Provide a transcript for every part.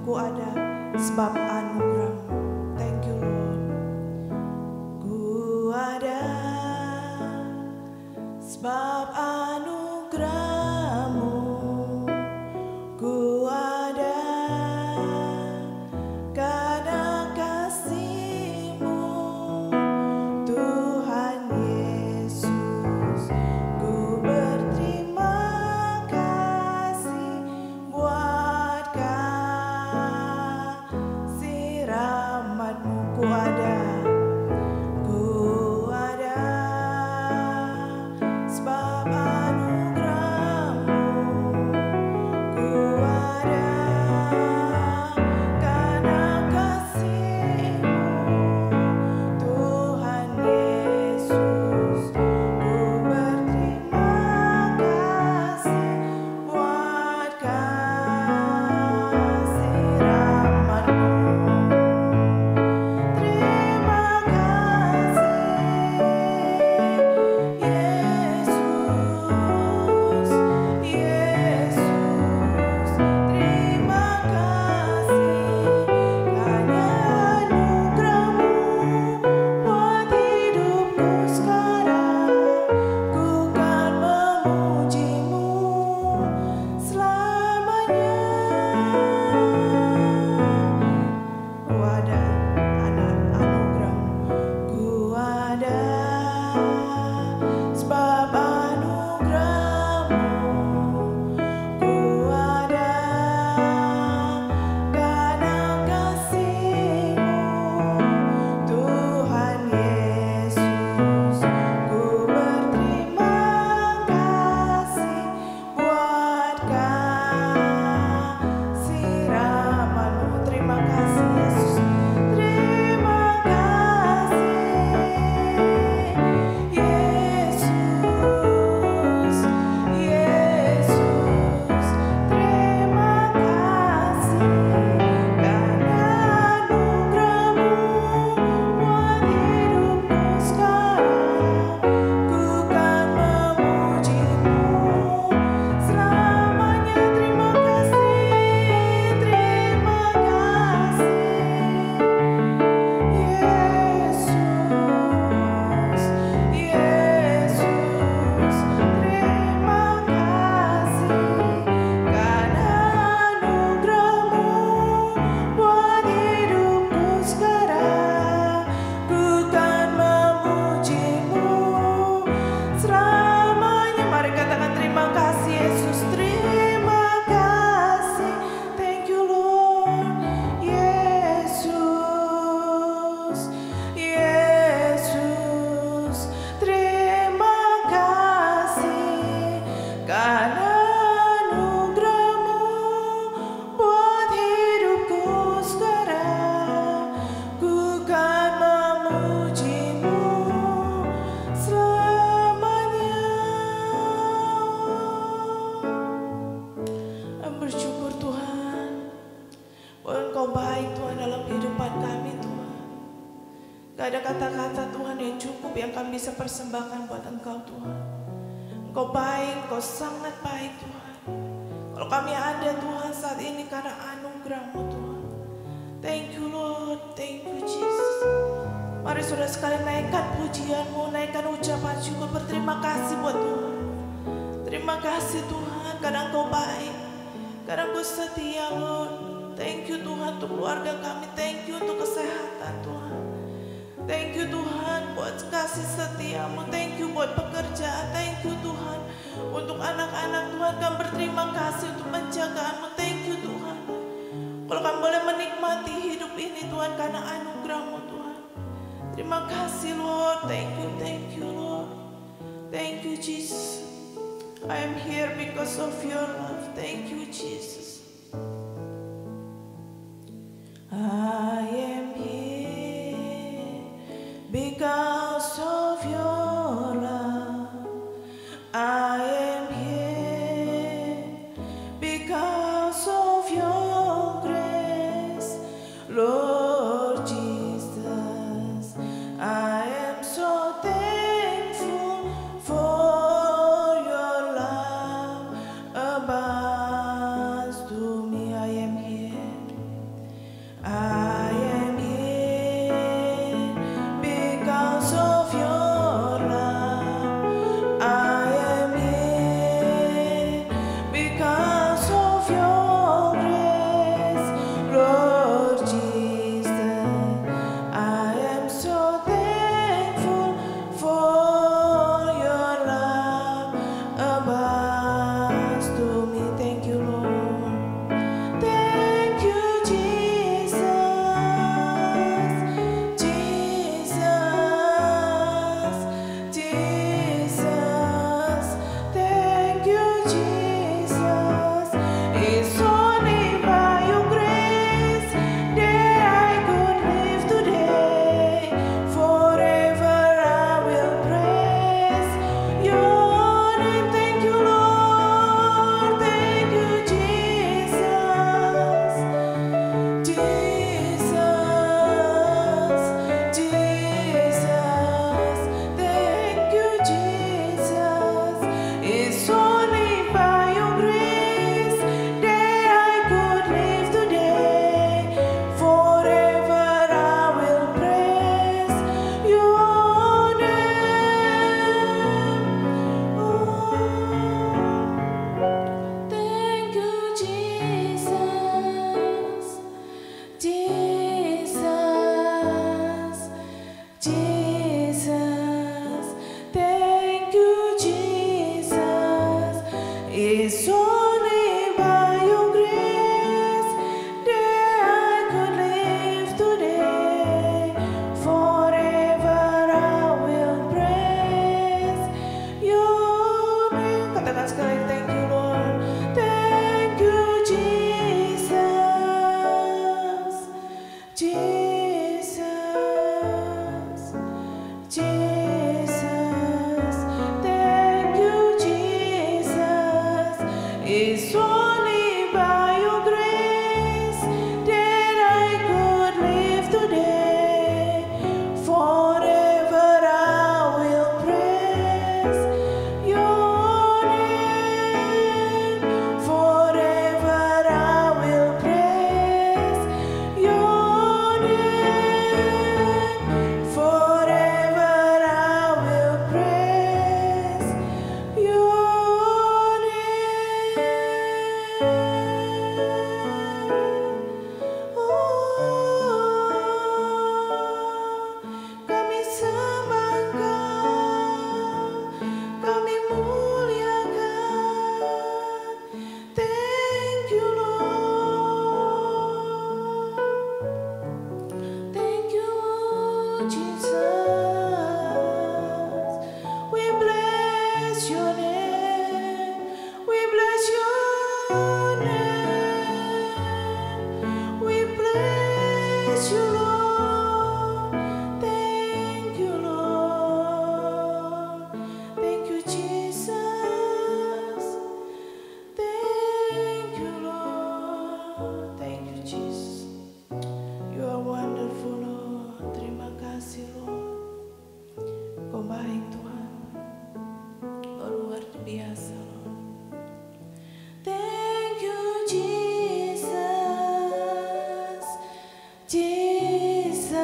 ku ada sebab anugerah-Mu. Thank you Lord. Ku ada sebab anugerah-Mu. Ku ada karena kasih-Mu, Tuhan Yesus. Ku berterima kasih buat kasih rahmat-Mu. Ku ada sebab anugerah-Mu. Ku ada karena kasih-Mu, Tuhan Yesus. Ku berterima kasih buat kasih rahmat-Mu. Terima kasih Yesus, Yesus. Terima kasih karena anugerah-Mu buat hidupku sekarang. Ku kan memuji-Mu selamanya. Ku ada anugerah-Mu. Ku ada sebab anugerah-Mu. Ku ada karena kasih-Mu, Tuhan Yesus. Ku berterima kasih buat kasih rahmat-Mu. Terima kasih Yesus. Terima kasih Yesus, Yesus. Terima kasih karena anugerah-Mu buat hidupku sekarang. Ku kan memuji-Mu selamanya. Terima kasih, terima kasih Yesus, Yesus. Terima kasih karena anugerah-Mu buat hidupku sekarang. Ku kan memuji-Mu selamanya. Mari katakan terima kasih Yesus. Terima kasih. Thank you Lord. Yesus, Yesus. Terima kasih karena anugerah-Mu buat hidupku sekarang. Ku kan memuji-Mu selamanya. Kami bersyukur Tuhan bahwa Engkau baik Tuhan dalam kehidupan kami Tuhan. Gak ada kata-kata Tuhan yang cukup yang kami bisa persembahkan buat Engkau Tuhan. Engkau baik, Engkau sangat baik Tuhan. Kalau kami ada Tuhan saat ini karena anugerah-Mu Tuhan. Thank you Lord, thank you Jesus. Mari saudara sekalian naikkan pujian-Mu, naikkan ucapan syukur, berterima kasih buat Tuhan. Terima kasih Tuhan karena Engkau baik, karena Engkau setia Lord. Thank you Tuhan untuk keluarga kami, thank you untuk kesehatan Tuhan. Thank you Tuhan buat kasih setia-Mu, thank you buat pekerjaan, thank you Tuhan untuk anak-anak Tuhan. Kami berterima kasih untuk penjagaan-Mu, thank you Tuhan. Kalau kami boleh menikmati hidup ini Tuhan karena anugerah-Mu Tuhan. Terima kasih Lord, thank you Lord. Thank you Jesus. I am here because of your love. Thank you Jesus. I am here because of your love. I am here because of your grace, Lord Jesus. I am so thankful for your love abounds to me. I am here It's only by your grace that I could live today. Forever I will praise your name. Katakan sekali, thank you Lord. Thank you Jesus. Jesus. Jesus. Thank you Jesus. It's only by your grace that I could live today. Forever I will praise your name. Forever I will praise your name. Forever I will praise your name. Kami sembah Engkau, kami muliakan. Thank you Lord. Thank you Jesus. We bless your name. We bless your name. We bless you Lord. Thank you Lord. Thank you Jesus. Thank you Lord. Thank you Jesus. You are wonderful Lord. Terima kasih Lord. Kau baik Tuhan. Kau luar biasa Lord. Thank you Jesus. Jesus.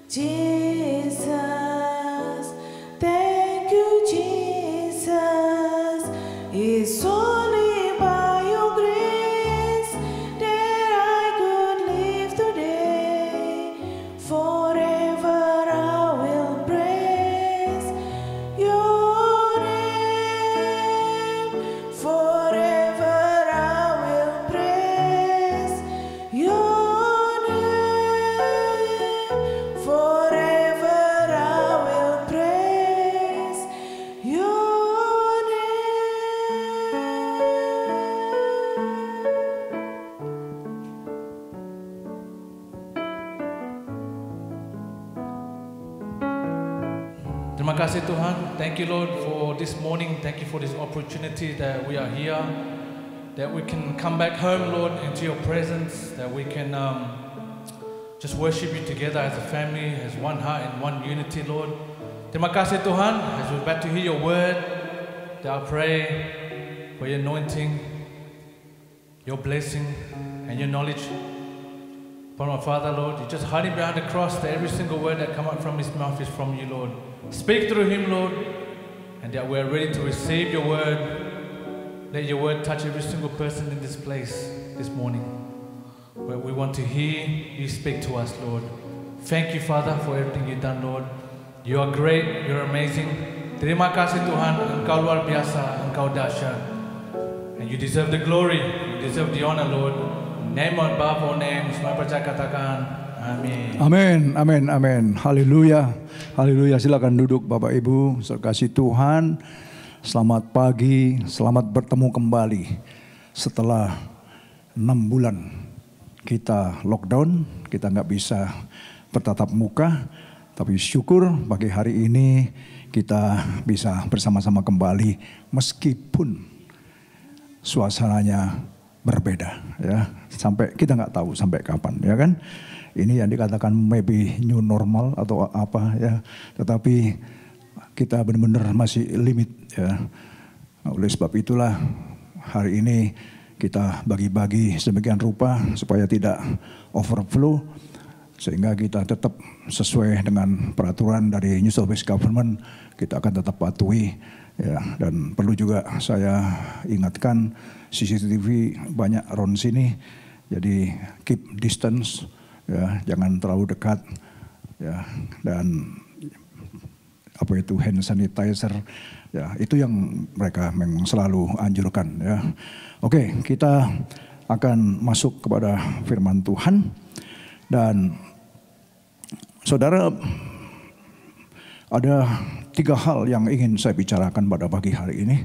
Jesus. Thank you Jesus. It's only by your grace that I could live today. Forever I will praise your name. Forever I will praise your name. Forever I will praise your name. Terima kasih Tuhan. Thank you Lord for this morning. Thank you for this opportunity that we are here, that we can come back home, Lord, into your presence, that we can just worship you together as a family, as one heart and one unity, Lord. Terima kasih Tuhan. As we're about to hear your word, that I pray for your anointing, your blessing, and your knowledge upon my Father, Lord. You just hide him behind the cross, that every single word that come out from his mouth is from you, Lord. Speak through him, Lord, and that we are ready to receive your word. Let your word touch every single person in this place this morning. Where we want to hear you speak to us, Lord. Thank you, Father, for everything you've done, Lord. You are great, you're amazing. Terima kasih Tuhan, Engkau luar biasa, Engkau dahsyat. And you deserve the glory, you deserve the honor, Lord. Name above all names, semua percaya katakan, amin. Amin, amin, amin. Haleluya, haleluya. Silakan duduk Bapak Ibu, terkasih Tuhan. Selamat pagi, selamat bertemu kembali. Setelah 6 bulan kita lockdown, kita nggak bisa bertatap muka. Tapi syukur pagi hari ini kita bisa bersama-sama kembali meskipun suasananya berbeda, ya. Sampai kita nggak tahu sampai kapan, ya kan? Ini yang dikatakan maybe new normal atau apa, ya. Tetapi kita benar-benar masih limit, ya. Oleh sebab itulah hari ini kita bagi-bagi sedemikian rupa supaya tidak overflow, sehingga kita tetap sesuai dengan peraturan dari New South Wales Government. Kita akan tetap patuhi, ya. Dan perlu juga saya ingatkan, CCTV banyak around sini, jadi keep distance, ya, jangan terlalu dekat, ya. Dan apa itu hand sanitizer, Ya, itu yang mereka memang selalu anjurkan ya. Oke, kita akan masuk kepada firman Tuhan dan saudara, ada 3 hal yang ingin saya bicarakan pada pagi hari ini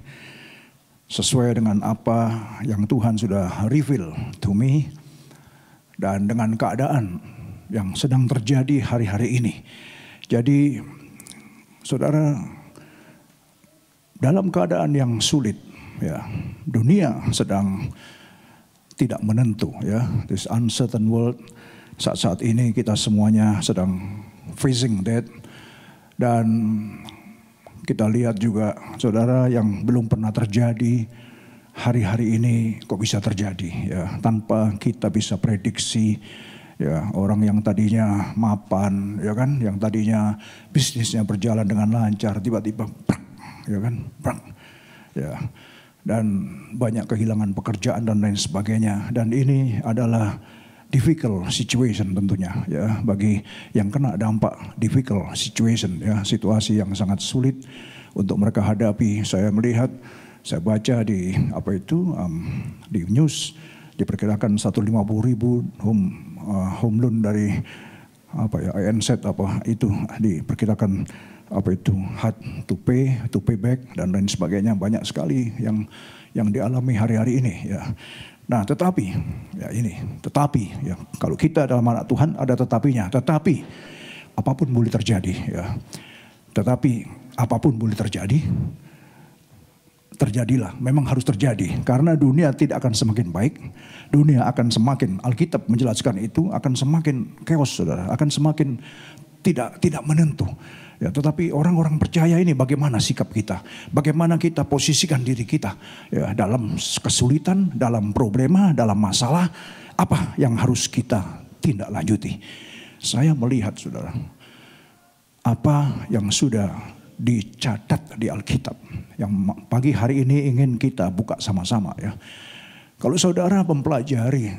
sesuai dengan apa yang Tuhan sudah reveal to me dan dengan keadaan yang sedang terjadi hari-hari ini. Jadi saudara, dalam keadaan yang sulit, ya, dunia sedang tidak menentu, ya, this uncertain world. Saat-saat ini kita semuanya sedang facing that, dan kita lihat juga, saudara, yang belum pernah terjadi hari-hari ini kok bisa terjadi, ya, tanpa kita bisa prediksi. Ya, orang yang tadinya mapan, ya kan, yang tadinya bisnisnya berjalan dengan lancar, tiba-tiba ya kan, ya, dan banyak kehilangan pekerjaan dan lain sebagainya. Dan ini adalah difficult situation tentunya, ya, bagi yang kena dampak difficult situation, ya, situasi yang sangat sulit untuk mereka hadapi. Saya melihat, saya baca di di news, diperkirakan 150.000 home loan dari INZ itu diperkirakan hard to pay back dan lain sebagainya, banyak sekali yang dialami hari-hari ini, ya. Nah, tetapi ya, kalau kita dalam anak Tuhan ada tetapinya. Tetapi apapun boleh terjadi, ya. Tetapi apapun boleh terjadi, terjadilah, memang harus terjadi, karena dunia tidak akan semakin baik, dunia akan semakin, Alkitab menjelaskan itu, akan semakin chaos, saudara, akan semakin tidak menentu. Ya, tetapi orang-orang percaya ini bagaimana sikap kita, bagaimana kita posisikan diri kita, ya, dalam kesulitan, dalam problema, dalam masalah, apa yang harus kita tindak lanjuti. Saya melihat, saudara, apa yang sudah dicatat di Alkitab, yang pagi hari ini ingin kita buka sama-sama, ya. Kalau saudara mempelajari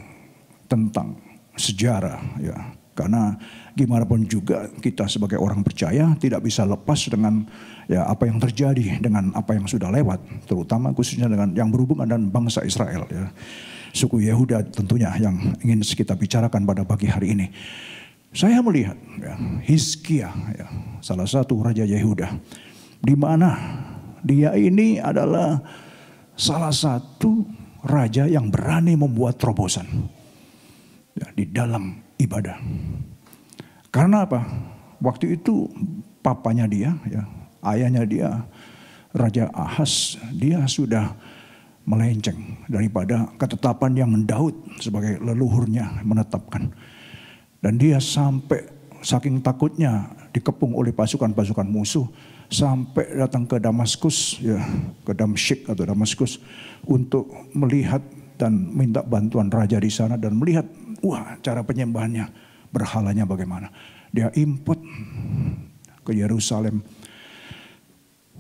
tentang sejarah, ya, karena gimana pun juga kita sebagai orang percaya tidak bisa lepas dengan, ya, apa yang terjadi dengan apa yang sudah lewat, terutama khususnya dengan yang berhubungan dengan bangsa Israel, ya. Suku Yehuda tentunya yang ingin kita bicarakan pada pagi hari ini. Saya melihat, ya, Hizkia, ya, salah satu raja Yehuda, di mana dia ini adalah salah satu raja yang berani membuat terobosan, ya, di dalam ibadah. Karena apa? Waktu itu papanya dia, ya, ayahnya dia, Raja Ahaz, dia sudah melenceng daripada ketetapan yang Daud sebagai leluhurnya menetapkan. Dan dia sampai saking takutnya dikepung oleh pasukan-pasukan musuh, sampai datang ke Damaskus, ya, ke Damsyik atau Damaskus, untuk melihat dan minta bantuan raja di sana dan melihat, wah, cara penyembahannya, berhalanya bagaimana. Dia import ke Yerusalem.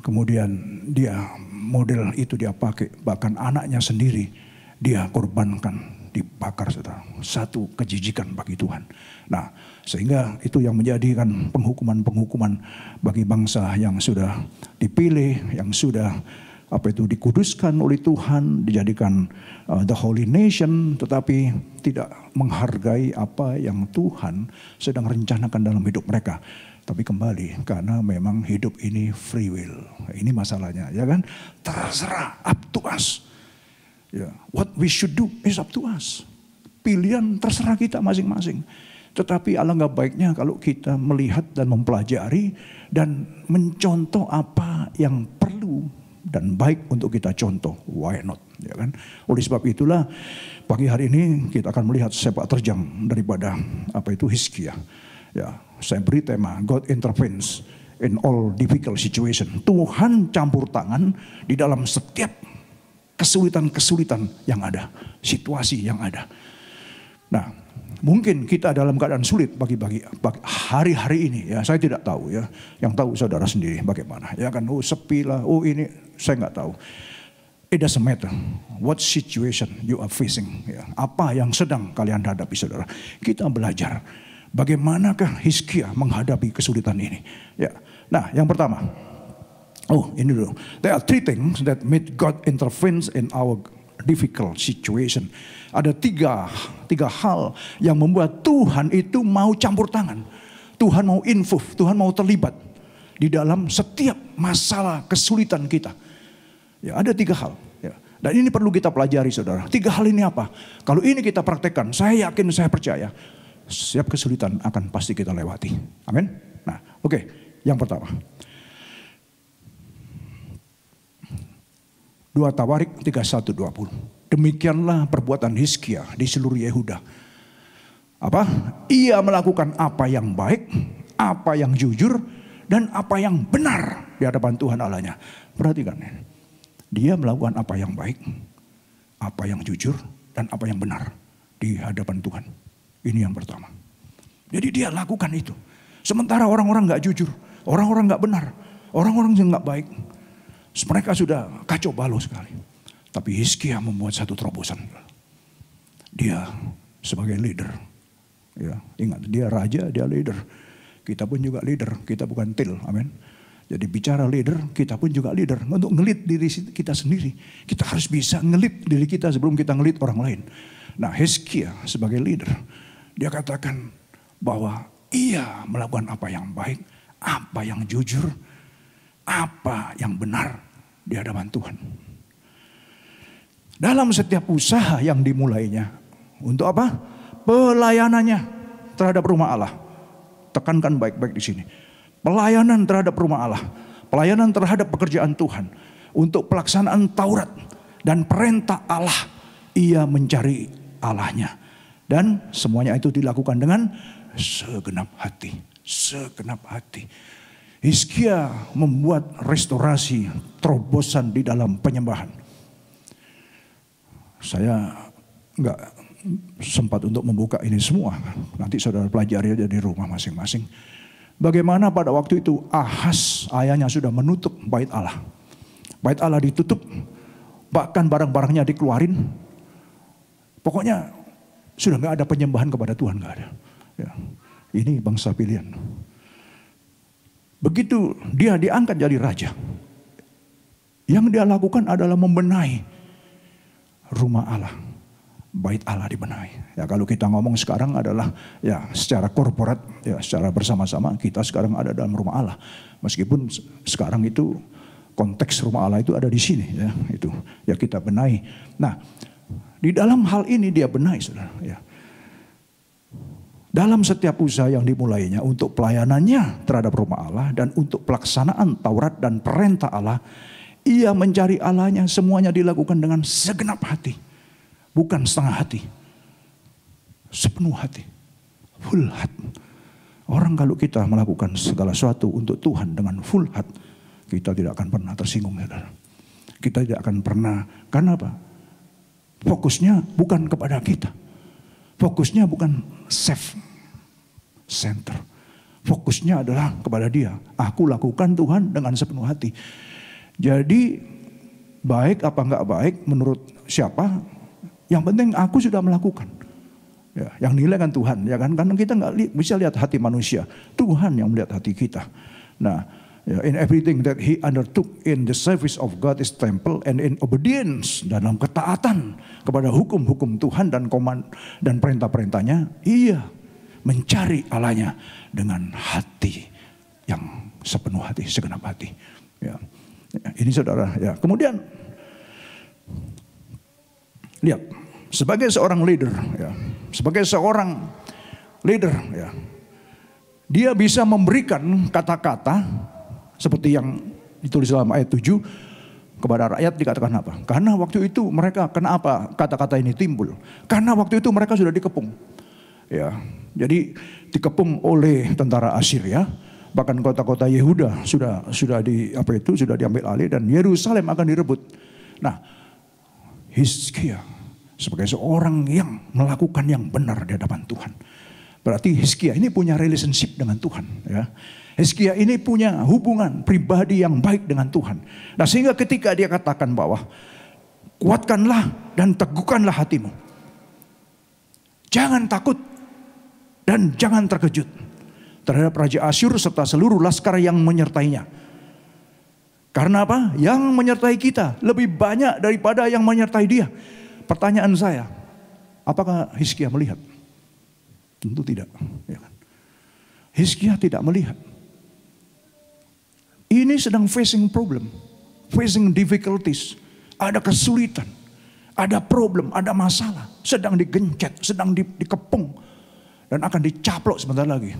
Kemudian dia model itu dia pakai. Bahkan anaknya sendiri dia korbankan, dibakar, saudara. Satu kejijikan bagi Tuhan. Nah, sehingga itu yang menjadikan penghukuman-penghukuman bagi bangsa yang sudah dipilih, yang sudah dikuduskan oleh Tuhan, dijadikan the holy nation, tetapi tidak menghargai apa yang Tuhan sedang rencanakan dalam hidup mereka. Tapi kembali, karena memang hidup ini free will. Ini masalahnya, ya kan? Terserah, up to us. Ya, what we should do is up to us. Pilihan terserah kita masing-masing. Tetapi alangkah baiknya kalau kita melihat dan mempelajari dan mencontoh apa yang perlu dan baik untuk kita contoh, why not, ya kan? Oleh sebab itulah pagi hari ini kita akan melihat sepak terjang daripada Hizkia. Ya, saya beri tema God intervenes in all difficult situation. Tuhan campur tangan di dalam setiap kesulitan-kesulitan yang ada, situasi yang ada. Nah, mungkin kita dalam keadaan sulit bagi hari-hari ini, ya, saya tidak tahu, ya. Yang tahu saudara sendiri bagaimana, ya kan? Oh, sepi lah, oh ini saya nggak tahu. It doesn't matter what situation you are facing, ya. Apa yang sedang kalian hadapi, saudara. Kita belajar bagaimanakah Hizkia menghadapi kesulitan ini, ya. Nah, yang pertama, Oh, ini dulu. There are 3 things that made God intervenes in our difficult situation. Ada tiga hal yang membuat Tuhan itu mau campur tangan. Tuhan mau involve, Tuhan mau terlibat di dalam setiap masalah kesulitan kita. Ya, ada 3 hal. Ya. Dan ini perlu kita pelajari, saudara. 3 hal ini apa? Kalau ini kita praktekkan, saya yakin, saya percaya, setiap kesulitan akan pasti kita lewati. Amin. Nah, oke. Yang pertama, 2 Tawarik 31:20. Demikianlah perbuatan Hizkia di seluruh Yehuda. Apa? Ia melakukan apa yang baik, apa yang jujur, dan apa yang benar di hadapan Tuhan Allahnya. Perhatikan, dia melakukan apa yang baik, apa yang jujur, dan apa yang benar di hadapan Tuhan. Ini yang pertama. Jadi dia lakukan itu. Sementara orang-orang gak jujur, orang-orang gak benar, orang-orang yang gak baik. Mereka sudah kacau balau sekali. Tapi Hizkia membuat satu terobosan. Dia sebagai leader. Ya, ingat, dia raja, dia leader. Kita pun juga leader, kita bukan til, amin. Jadi bicara leader, kita pun juga leader. Untuk ngelit diri kita sendiri. Kita harus bisa ngelit diri kita sebelum kita ngelit orang lain. Nah, Hizkia sebagai leader, dia katakan bahwa ia melakukan apa yang baik, apa yang jujur, apa yang benar di hadapan Tuhan. Dalam setiap usaha yang dimulainya, untuk apa? Pelayanannya terhadap rumah Allah. Tekankan baik-baik di sini. Pelayanan terhadap rumah Allah, pelayanan terhadap pekerjaan Tuhan, untuk pelaksanaan Taurat dan perintah Allah, ia mencari Allahnya. Dan semuanya itu dilakukan dengan segenap hati, segenap hati. Hizkia membuat restorasi, terobosan di dalam penyembahan. Saya nggak sempat untuk membuka ini semua. Nanti saudara pelajari aja di rumah masing-masing. Bagaimana pada waktu itu Ahaz ayahnya sudah menutup bait Allah. Bait Allah ditutup, bahkan barang-barangnya dikeluarin. Pokoknya sudah nggak ada penyembahan kepada Tuhan, nggak ada. Ya, ini bangsa pilihan. Begitu dia diangkat jadi raja, yang dia lakukan adalah membenahi rumah Allah, bait Allah dibenahi. Ya, kalau kita ngomong sekarang adalah ya secara korporat, ya secara bersama-sama kita sekarang ada dalam rumah Allah. Meskipun sekarang itu konteks rumah Allah itu ada di sini, ya itu ya kita benahi. Nah, di dalam hal ini dia benahi, saudara. Ya. Dalam setiap usaha yang dimulainya untuk pelayanannya terhadap rumah Allah dan untuk pelaksanaan Taurat dan perintah Allah, ia mencari Allahnya, semuanya dilakukan dengan segenap hati. Bukan setengah hati. Sepenuh hati. Full heart. Orang kalau kita melakukan segala sesuatu untuk Tuhan dengan full heart, kita tidak akan pernah tersinggung, saudara. Kita tidak akan pernah, karena apa? Fokusnya bukan kepada kita. Fokusnya bukan self center. Fokusnya adalah kepada Dia. Aku lakukan Tuhan dengan sepenuh hati. Jadi baik apa enggak baik menurut siapa? Yang penting aku sudah melakukan. Ya, yang nilai kan Tuhan, ya kan? Karena kita nggak bisa lihat hati manusia. Tuhan yang melihat hati kita. Nah, ya, in everything that he undertook in the service of God's temple and in obedience, dalam ketaatan kepada hukum-hukum Tuhan dan perintah-perintahnya, ia mencari Allahnya dengan hati yang sepenuh hati, segenap hati. Ya, ini saudara. Ya, kemudian lihat, sebagai seorang leader, ya, sebagai seorang leader, ya, dia bisa memberikan kata-kata seperti yang ditulis dalam ayat 7 kepada rakyat. Dikatakan apa? Karena waktu itu mereka, kenapa kata-kata ini timbul? Karena waktu itu mereka sudah dikepung. Ya, jadi dikepung oleh tentara Assyria, bahkan kota-kota Yehuda sudah diambil alih dan Yerusalem akan direbut. Nah, Hizkia sebagai seorang yang melakukan yang benar di hadapan Tuhan. Berarti Hizkia ini punya relationship dengan Tuhan, ya. Hizkia ini punya hubungan pribadi yang baik dengan Tuhan. Nah, sehingga ketika dia katakan bahwa kuatkanlah dan teguhkanlah hatimu. Jangan takut dan jangan terkejut terhadap Raja Asyur serta seluruh laskar yang menyertainya. Karena apa? Yang menyertai kita lebih banyak daripada yang menyertai dia. Pertanyaan saya, apakah Hizkia melihat? Tentu tidak. Ya kan? Hizkia tidak melihat. Ini sedang facing problem, facing difficulties. Ada kesulitan, ada problem, ada masalah. Sedang digencet, sedang dikepung. Dan akan dicaplok sebentar lagi.